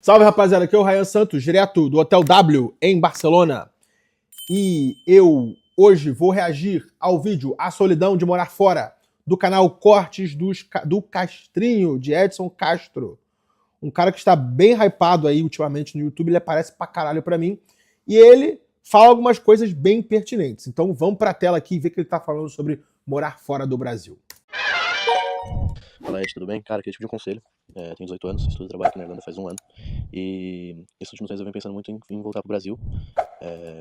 Salve, rapaziada, aqui é o Ryan Santos, direto do Hotel W em Barcelona. E eu hoje vou reagir ao vídeo A Solidão de Morar Fora, do canal Cortes do Castrinho, de Edson Castro. Um cara que está bem hypado aí ultimamente no YouTube, ele aparece pra caralho pra mim. E ele fala algumas coisas bem pertinentes. Então vamos pra tela aqui e ver que ele tá falando sobre morar fora do Brasil. Fala, Ed, tudo bem? Cara, queria te pedir um conselho. Tenho 18 anos, estudo e trabalho aqui na Irlanda faz um ano. E nesses últimos anos eu venho pensando muito em voltar pro Brasil,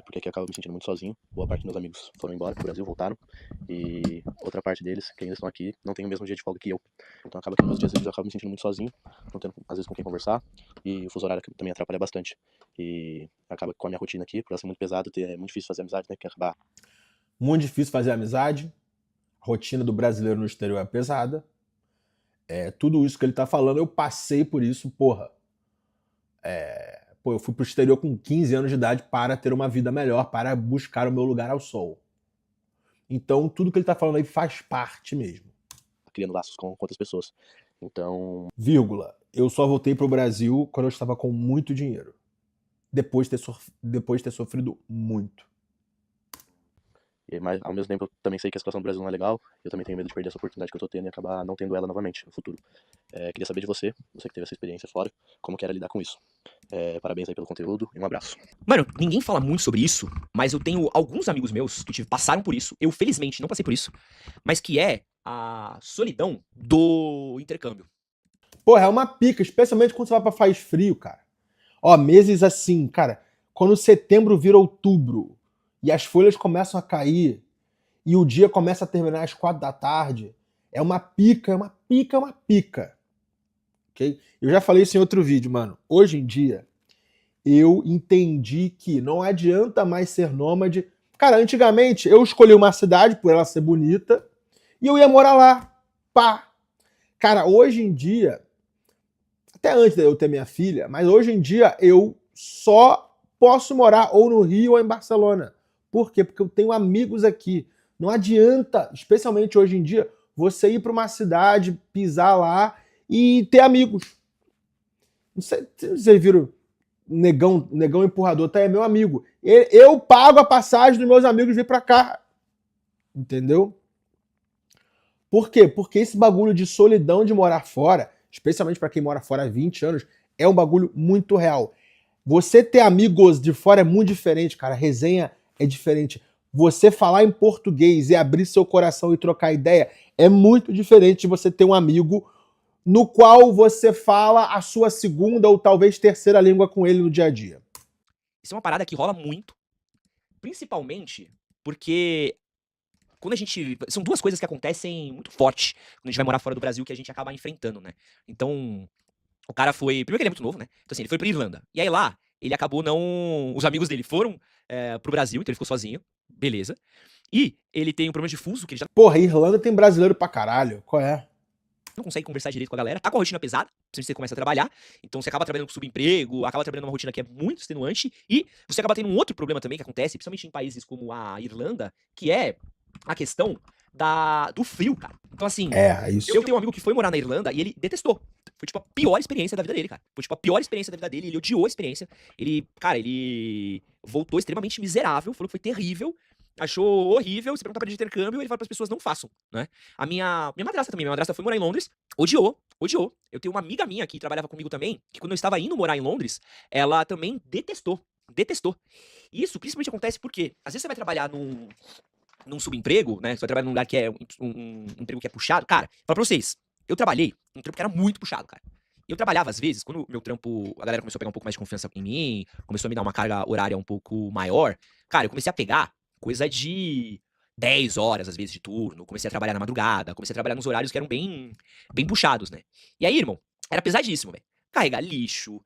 porque aqui eu acabo me sentindo muito sozinho. Boa parte dos meus amigos foram embora pro Brasil, voltaram. E outra parte deles, que ainda estão aqui, não tem o mesmo dia de folga que eu. Então acaba que nos meus dias eu acabo me sentindo muito sozinho, não tendo às vezes com quem conversar. E o fuso horário também atrapalha bastante. E acaba que com a minha rotina aqui, por ela ser muito pesada, é muito difícil fazer amizade, né? Que acabar. Muito difícil fazer amizade. A rotina do brasileiro no exterior é pesada. Tudo isso que ele tá falando, eu passei por isso, porra. Eu fui pro exterior com 15 anos de idade para ter uma vida melhor, para buscar o meu lugar ao sol. Então, tudo que ele tá falando aí faz parte mesmo. Criando laços com outras pessoas. Então, Vírgula. Eu só voltei pro Brasil quando eu estava com muito dinheiro. Depois de ter sofrido muito. mas ao mesmo tempo eu também sei que a situação do Brasil não é legal. Eu também tenho medo de perder essa oportunidade que eu tô tendo e acabar não tendo ela novamente no futuro. Queria saber de você que teve essa experiência fora, como que era lidar com isso. Parabéns aí pelo conteúdo e um abraço. Mano, ninguém fala muito sobre isso, mas eu tenho alguns amigos meus que passaram por isso. Eu, felizmente, não passei por isso. Mas que é a solidão do intercâmbio. Porra, é uma pica, especialmente quando você vai pra faz frio, cara. Ó, meses assim, cara, quando setembro vira outubro e as folhas começam a cair e o dia começa a terminar às 4 da tarde, é uma pica, é uma pica, é uma pica. Ok? Eu já falei isso em outro vídeo, mano. Hoje em dia, eu entendi que não adianta mais ser nômade. Cara, antigamente eu escolhi uma cidade por ela ser bonita e eu ia morar lá. Pá! Cara, hoje em dia, até antes de eu ter minha filha, mas hoje em dia eu só posso morar ou no Rio ou em Barcelona. Por quê? Porque eu tenho amigos aqui. Não adianta, especialmente hoje em dia, você ir para uma cidade, pisar lá e ter amigos. Não sei se vocês viram Negão Empurrador, tá? É meu amigo. Eu pago a passagem dos meus amigos vir para cá. Entendeu? Por quê? Porque esse bagulho de solidão de morar fora, especialmente para quem mora fora há 20 anos, é um bagulho muito real. Você ter amigos de fora é muito diferente, cara. A resenha é diferente. Você falar em português e abrir seu coração e trocar ideia é muito diferente de você ter um amigo no qual você fala a sua segunda ou talvez terceira língua com ele no dia a dia. Isso é uma parada que rola muito, principalmente porque quando a gente... São duas coisas que acontecem muito forte quando a gente vai morar fora do Brasil que a gente acaba enfrentando, né? Então, o cara foi... Primeiro que ele é muito novo, né? Então assim, ele foi pra Irlanda. E aí lá, ele acabou não... Os amigos dele foram pro Brasil, então ele ficou sozinho. Beleza. E ele tem um problema de fuso, que ele já Porra, Irlanda tem brasileiro pra caralho. Qual é? não consegue conversar direito com a galera, tá com a rotina pesada, principalmente você começa a trabalhar, então você acaba trabalhando com subemprego, acaba trabalhando numa rotina que é muito extenuante, e você acaba tendo um outro problema também que acontece, principalmente em países como a Irlanda, que é a questão do frio, cara. Então assim, Isso. eu tenho um amigo que foi morar na Irlanda e ele detestou. Foi, tipo, a pior experiência da vida dele, cara. Foi, tipo, a pior experiência da vida dele. Ele odiou a experiência. Ele voltou extremamente miserável. Falou que foi terrível. Achou horrível. Se perguntar pra ele de intercâmbio, ele fala pras pessoas, não façam, né? Minha madrasta também. Minha madrasta foi morar em Londres. Odiou. Eu tenho uma amiga minha que trabalhava comigo também, que quando eu estava indo morar em Londres, ela também detestou. Isso principalmente acontece porque, às vezes você vai trabalhar num subemprego, né? Você vai trabalhar num lugar que é um emprego que é puxado. Cara, fala pra vocês, eu trabalhei num trampo que era muito puxado, cara. Eu trabalhava, às vezes, quando o meu trampo, a galera começou a pegar um pouco mais de confiança em mim, começou a me dar uma carga horária um pouco maior, cara, eu comecei a pegar coisa de 10 horas, às vezes, de turno, comecei a trabalhar na madrugada, comecei a trabalhar nos horários que eram bem puxados, né? E aí, irmão, era pesadíssimo, velho. Carregar lixo,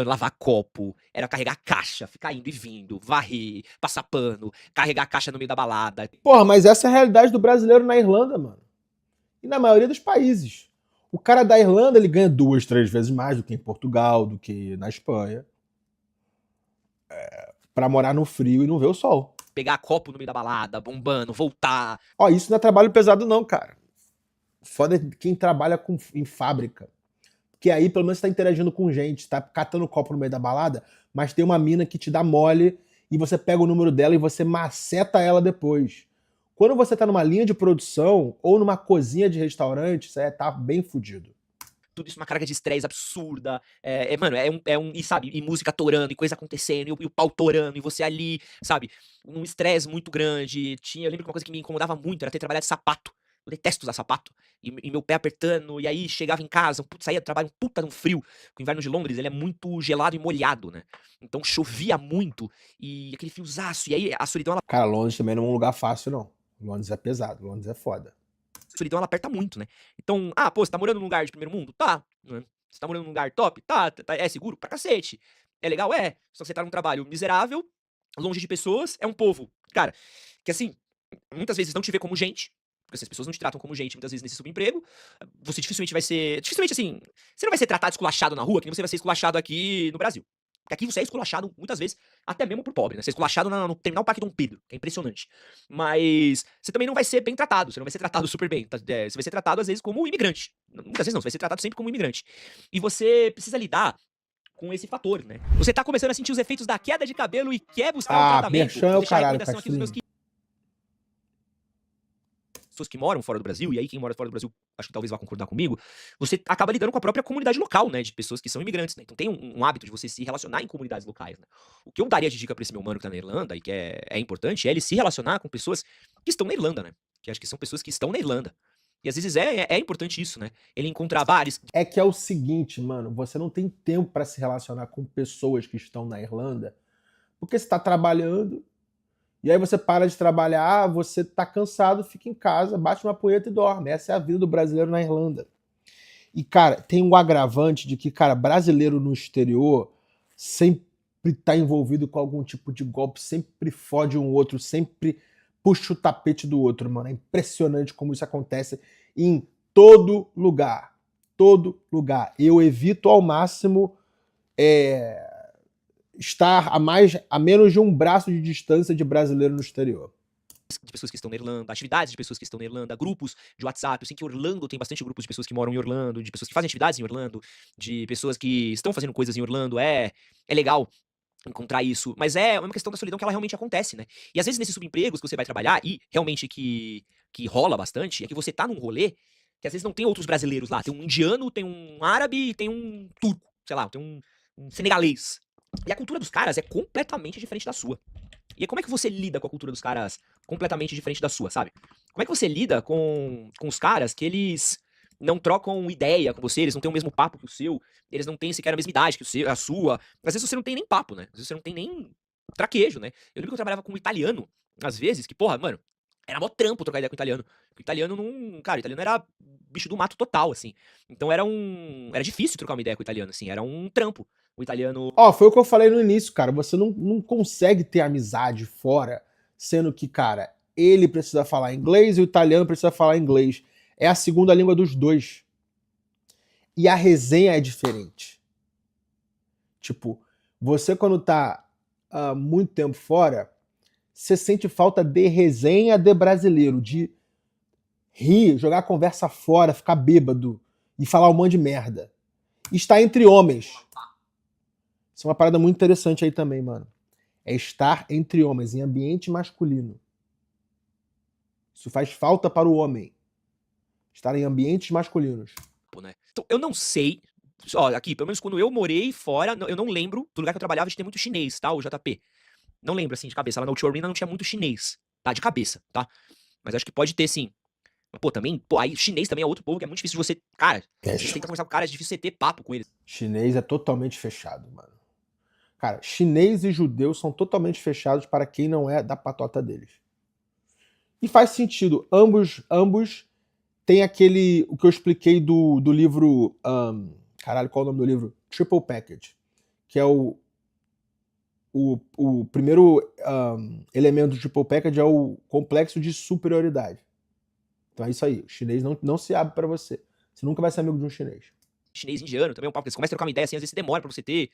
lavar copo, era carregar caixa, ficar indo e vindo, varrer, passar pano, carregar caixa no meio da balada. Porra, mas essa é a realidade do brasileiro na Irlanda, mano. E na maioria dos países. O cara da Irlanda, ele ganha 2, 3 vezes mais do que em Portugal, do que na Espanha. Pra morar no frio e não ver o sol. Pegar copo no meio da balada, bombando, voltar. Ó, isso não é trabalho pesado não, cara. Foda é quem trabalha em fábrica. Porque aí pelo menos você tá interagindo com gente, tá catando copo no meio da balada, mas tem uma mina que te dá mole e você pega o número dela e você maceta ela depois. Quando você tá numa linha de produção ou numa cozinha de restaurante, você tá bem fudido. Tudo isso uma carga de estresse absurda. Mano, e sabe, e música torando, e coisa acontecendo, e o pau torando, e você ali, sabe, um estresse muito grande. Eu lembro que uma coisa que me incomodava muito era ter trabalhado de sapato. Eu detesto usar sapato. E meu pé apertando, e aí chegava em casa, saía do trabalho, um puta de um frio. O inverno de Londres, ele é muito gelado e molhado, né? Então chovia muito, e aquele friozaço, e aí a solidão, Cara, Londres também não é um lugar fácil, não. Londres é pesado, Londres é foda. solidão ela aperta muito, né? Então, pô, você tá morando num lugar de primeiro mundo? Tá. Né? Você tá morando num lugar top? Tá. É seguro? Pra cacete. É legal? É. Só que você tá num trabalho miserável, longe de pessoas, é um povo, cara, que assim, muitas vezes não te vê como gente, porque essas pessoas não te tratam como gente, muitas vezes nesse subemprego, você dificilmente vai ser, assim, você não vai ser tratado esculachado na rua, que nem você vai ser esculachado aqui no Brasil. Porque aqui você é esculachado muitas vezes, até mesmo por pobre, né? Você é esculachado no terminal Parque Dom Pedro, que é impressionante. Mas você também não vai ser bem tratado, você não vai ser tratado super bem. Você vai ser tratado, às vezes, como imigrante. Muitas vezes não, você vai ser tratado sempre como imigrante. E você precisa lidar com esse fator, né? Você tá começando a sentir os efeitos da queda de cabelo e quer buscar um tratamento. Merchan é Vou o deixar a caralho, recomendação aqui dos meus pessoas que moram fora do Brasil, e aí quem mora fora do Brasil, acho que talvez vá concordar comigo, você acaba lidando com a própria comunidade local, né, de pessoas que são imigrantes, né, então tem um hábito de você se relacionar em comunidades locais, né. O que eu daria de dica pra esse meu mano que tá na Irlanda, e que é importante, é ele se relacionar com pessoas que estão na Irlanda, né, que acho que são pessoas que estão na Irlanda. E às vezes é importante isso, né, ele encontrar bares. É que é o seguinte, mano, você não tem tempo pra se relacionar com pessoas que estão na Irlanda, porque você tá trabalhando, e aí você para de trabalhar, você tá cansado, fica em casa, bate uma punheta e dorme. Essa é a vida do brasileiro na Irlanda. E, cara, tem um agravante de que, cara, brasileiro no exterior sempre tá envolvido com algum tipo de golpe, sempre fode um outro, sempre puxa o tapete do outro, mano. É impressionante como isso acontece em todo lugar. Todo lugar. Eu evito ao máximo estar a menos de um braço de distância de brasileiro no exterior. De pessoas que estão na Irlanda, atividades de pessoas que estão na Irlanda, grupos de WhatsApp. Eu sei que Orlando tem bastante grupos de pessoas que moram em Orlando, de pessoas que fazem atividades em Orlando, de pessoas que estão fazendo coisas em Orlando. É legal encontrar isso, mas é uma questão da solidão que ela realmente acontece, né? E às vezes nesses subempregos que você vai trabalhar, e realmente que rola bastante, é que você tá num rolê que às vezes não tem outros brasileiros lá. Tem um indiano, tem um árabe e tem um turco, sei lá, tem um senegalês. E a cultura dos caras é completamente diferente da sua. E aí, como é que você lida com a cultura dos caras completamente diferente da sua, sabe? Como é que você lida com os caras que eles não trocam ideia com você, eles não têm o mesmo papo que o seu, eles não têm sequer a mesma idade que o seu, a sua. Às vezes você não tem nem papo, né? Às vezes você não tem nem traquejo, né? Eu lembro que eu trabalhava com um italiano, às vezes, que, porra, mano, era mó trampo trocar ideia com o italiano. Porque o italiano não. Cara, o italiano era bicho do mato total, assim. Então era difícil trocar uma ideia com o italiano, assim. Era um trampo. O italiano. Foi o que eu falei no início, cara. Você não consegue ter amizade fora, sendo que, cara, ele precisa falar inglês e o italiano precisa falar inglês. É a segunda língua dos dois. E a resenha é diferente. Tipo, você quando tá muito tempo fora, você sente falta de resenha de brasileiro, de rir, jogar a conversa fora, ficar bêbado e falar um monte de merda. Estar entre homens. Isso é uma parada muito interessante aí também, mano. É estar entre homens, em ambiente masculino. Isso faz falta para o homem. Estar em ambientes masculinos. Né? Então, eu não sei. Ó, aqui, pelo menos quando eu morei fora, eu não lembro do lugar que eu trabalhava de ter muito chinês, tá? O JP. Não lembro, assim, de cabeça. Lá na Outshore Arena não tinha muito chinês, tá? De cabeça, tá? Mas acho que pode ter, sim. Mas, pô, também, aí chinês também é outro povo que é muito difícil de você. Cara, você tenta conversar com caras, é difícil você ter papo com eles. Chinês é totalmente fechado, mano. Cara, chinês e judeus são totalmente fechados para quem não é da patota deles. E faz sentido. Ambos têm aquele. O que eu expliquei do livro. Caralho, qual é o nome do livro? Triple Package. Que é o primeiro elemento do Triple Package é o complexo de superioridade. Então é isso aí. O chinês não se abre para você. Você nunca vai ser amigo de um chinês. Chinês indiano também é um papo. Você começa a trocar uma ideia assim, às vezes demora pra você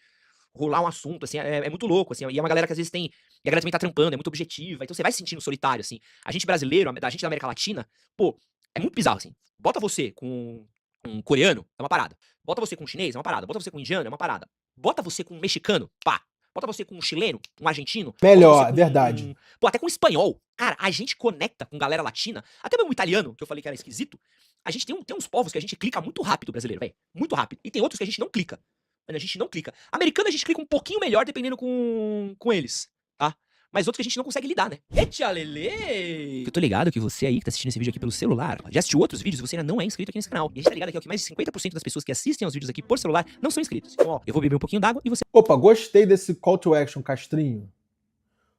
rolar um assunto, assim, é muito louco, assim, e é uma galera que às vezes tem, e a galera também tá trampando, é muito objetiva, então você vai se sentindo solitário, assim. A gente brasileiro, a gente da América Latina, pô, é muito bizarro, assim. Bota você com um coreano, é uma parada. Bota você com um chinês, é uma parada. Bota você com um indiano, é uma parada. Bota você com um mexicano, pá. Bota você com um chileno, um argentino. Bota você Melhor, com verdade. Pô, até com um espanhol. Cara, a gente conecta com galera latina. Até mesmo o italiano, que eu falei que era esquisito. A gente tem uns povos que a gente clica muito rápido, brasileiro, velho. Muito rápido. E tem outros que a gente não clica. Mano, a gente não clica. Americano a gente clica um pouquinho melhor, dependendo com eles, tá? Mas outros que a gente não consegue lidar, né? Etia lele! Eu tô ligado que você aí que tá assistindo esse vídeo aqui pelo celular, já assistiu outros vídeos e você ainda não é inscrito aqui nesse canal. E a gente tá ligado aqui ó, que mais de 50% das pessoas que assistem aos vídeos aqui por celular não são inscritos. Então, ó, eu vou beber um pouquinho d'água e você Opa, gostei desse call to action, Castrinho.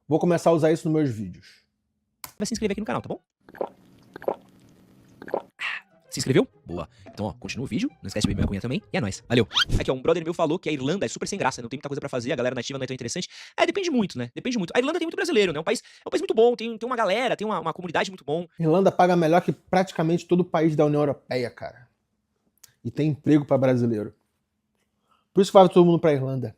Vou começar a usar isso nos meus vídeos. vai se inscrever aqui no canal, tá bom? Se inscreveu? Boa. Então, ó, continua o vídeo. Não esquece de beber minha cunha também. E é nóis. Valeu. Aqui, ó, um brother meu falou que a Irlanda é super sem graça, não tem muita coisa pra fazer, a galera nativa não é tão interessante. Depende muito, né? Depende muito. A Irlanda tem muito brasileiro, né? É um país muito bom, tem uma galera, tem uma comunidade muito bom. Irlanda paga melhor que praticamente todo o país da União Europeia, cara. E tem emprego pra brasileiro. Por isso que vai todo mundo pra Irlanda.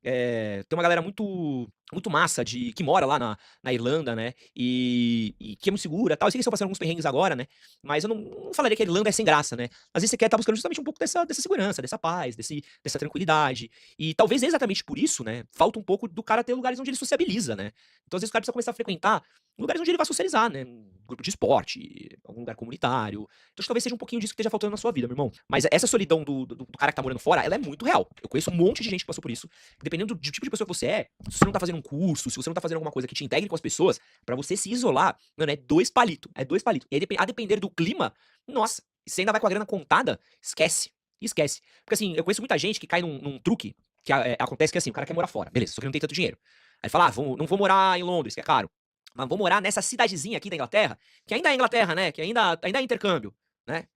Tem uma galera muito massa que mora lá na Irlanda, né? E que é muito segura tal. Eu sei que eles estão passando alguns perrengues agora, né? Mas eu não falaria que a Irlanda é sem graça, né? Às vezes você quer estar buscando justamente um pouco dessa segurança, dessa paz, dessa tranquilidade. E talvez exatamente por isso, né? Falta um pouco do cara ter lugares onde ele sociabiliza, né? Então às vezes o cara precisa começar a frequentar lugares onde ele vai socializar, né? Um grupo de esporte, algum lugar comunitário. Então acho que talvez seja um pouquinho disso que esteja faltando na sua vida, meu irmão. Mas essa solidão do cara que tá morando fora, ela é muito real. Eu conheço um monte de gente que passou por isso. Dependendo do tipo de pessoa que você é, se você não tá fazendo um curso, se você não tá fazendo alguma coisa que te integre com as pessoas, pra você se isolar, mano, é 2 palitos. É 2 palitos. E aí, a depender do clima, nossa, você ainda vai com a grana contada, esquece. Esquece. Porque assim, eu conheço muita gente que cai num truque que acontece que assim, o cara quer morar fora, beleza, só que não tem tanto dinheiro. Aí fala, não vou morar em Londres, que é caro. Mas vou morar nessa cidadezinha aqui da Inglaterra, que ainda é Inglaterra, né? Que ainda é intercâmbio, né?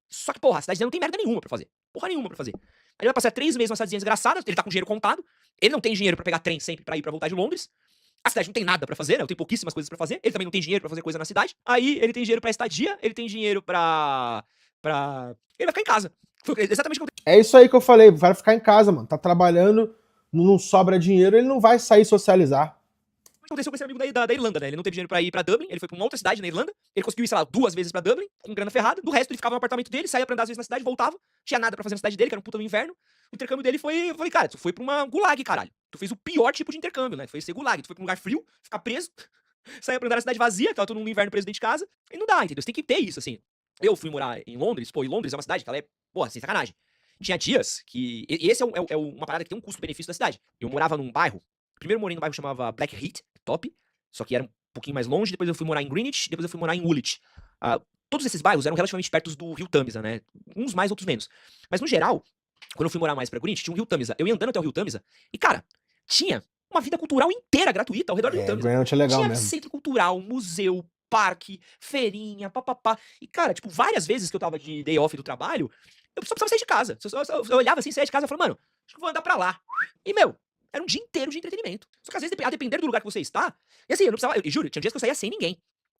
Só que, porra, a cidadezinha não tem merda nenhuma pra fazer. Porra nenhuma pra fazer. Aí ele vai passar 3 meses numa cidadezinha desgraçada, ele tá com dinheiro contado, ele não tem dinheiro pra pegar trem sempre pra ir pra voltar de Londres. A cidade não tem nada pra fazer, né? Tem pouquíssimas coisas pra fazer. Ele também não tem dinheiro pra fazer coisa na cidade. Aí ele tem dinheiro pra estadia, ele tem dinheiro pra. Ele vai ficar em casa. Foi exatamente o que É isso aí que eu falei, vai ficar em casa, mano. Tá trabalhando, não sobra dinheiro, ele não vai sair socializar. aconteceu com esse amigo da Irlanda, né? Ele não teve dinheiro pra ir pra Dublin, ele foi pra uma outra cidade na Irlanda, ele conseguiu ir, sei lá, 2 vezes pra Dublin, com grana ferrada, do resto ele ficava no apartamento dele, saía pra andar às vezes na cidade, voltava, tinha nada pra fazer na cidade dele, que era um puta do inverno. O intercâmbio dele foi, eu falei, cara, tu foi pra uma gulag, caralho. Tu fez o pior tipo de intercâmbio, né? Tu foi ser gulag, tu foi pra um lugar frio, ficar preso, saía pra andar na cidade vazia, tava todo mundo no inverno preso dentro de casa, e não dá, entendeu? Você tem que ter isso, assim. Eu fui morar em Londres, pô, e Londres é uma cidade que ela é, pô, sem sacanagem. Tinha dias que. E esse é uma parada que tem um custo-benefício da cidade. Eu morava num bairro. Primeiro eu morei num bairro que chamava Blackheath, top. Só que era um pouquinho mais longe. Depois eu fui morar em Greenwich. Depois eu fui morar em Woolwich. Todos esses bairros eram relativamente perto do rio Tamisa, né? Uns mais, outros menos. Mas no geral, quando eu fui morar mais pra Greenwich, tinha um rio Tamisa. Eu ia andando até o rio Tamisa. E, cara, tinha uma vida cultural inteira gratuita ao redor do rio Tamisa. Greenwich é legal Tinha mesmo. centro cultural, museu, parque, feirinha, papapá. E, cara, tipo, várias vezes que eu tava de day off do trabalho, eu só precisava sair de casa. Eu olhava assim, saía de casa e falava, mano, acho que vou andar pra lá. E, meu, era um dia inteiro de entretenimento. Só que às vezes, a depender do lugar que você está, e assim, eu não precisava, eu juro, tinha dias que eu saía sem ninguém.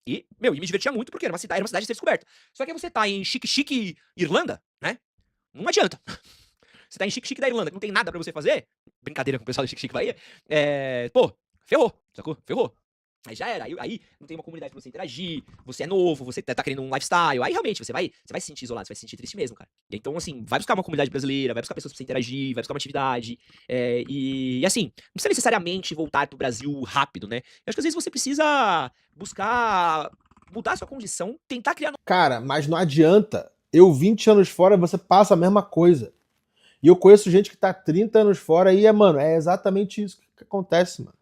E, meu, e me divertia muito porque era uma cidade a ser descoberta. Só que aí você tá em chique Irlanda, né? Não adianta. Você tá em chique da Irlanda, que não tem nada pra você fazer. Brincadeira com o pessoal do chique Bahia. Pô, ferrou, sacou? Ferrou. Aí já era, aí não tem uma comunidade pra você interagir, você é novo, você tá querendo um lifestyle, aí realmente você vai se sentir isolado, você vai se sentir triste mesmo, cara. Então, assim, vai buscar uma comunidade brasileira, vai buscar pessoas pra você interagir, vai buscar uma atividade, e assim, não precisa necessariamente voltar pro Brasil rápido, né? Eu acho que às vezes você precisa buscar mudar a sua condição, tentar criar... Cara, mas não adianta. Eu 20 anos fora, você passa a mesma coisa. E eu conheço gente que tá 30 anos fora e, mano, é exatamente isso que acontece, mano.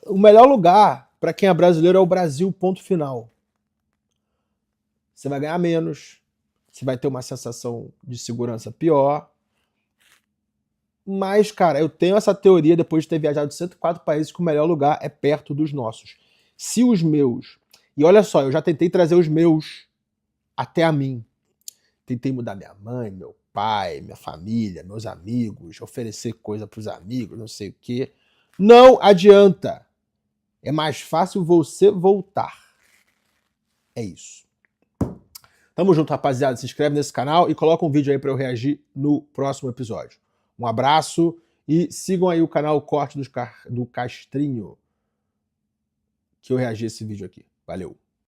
O melhor lugar para quem é brasileiro é o Brasil, ponto final. Você vai ganhar menos, você vai ter uma sensação de segurança pior. Mas, cara, eu tenho essa teoria, depois de ter viajado de 104 países, que o melhor lugar é perto dos nossos. Se os meus... E olha só, eu já tentei trazer os meus até a mim. Tentei mudar minha mãe, meu pai, minha família, meus amigos, oferecer coisa pros amigos, não sei o quê. Não adianta. É mais fácil você voltar. É isso. Tamo junto, rapaziada. Se inscreve nesse canal e coloca um vídeo aí pra eu reagir no próximo episódio. Um abraço e sigam aí o canal Corte do Castrinho, que eu reagi a esse vídeo aqui. Valeu.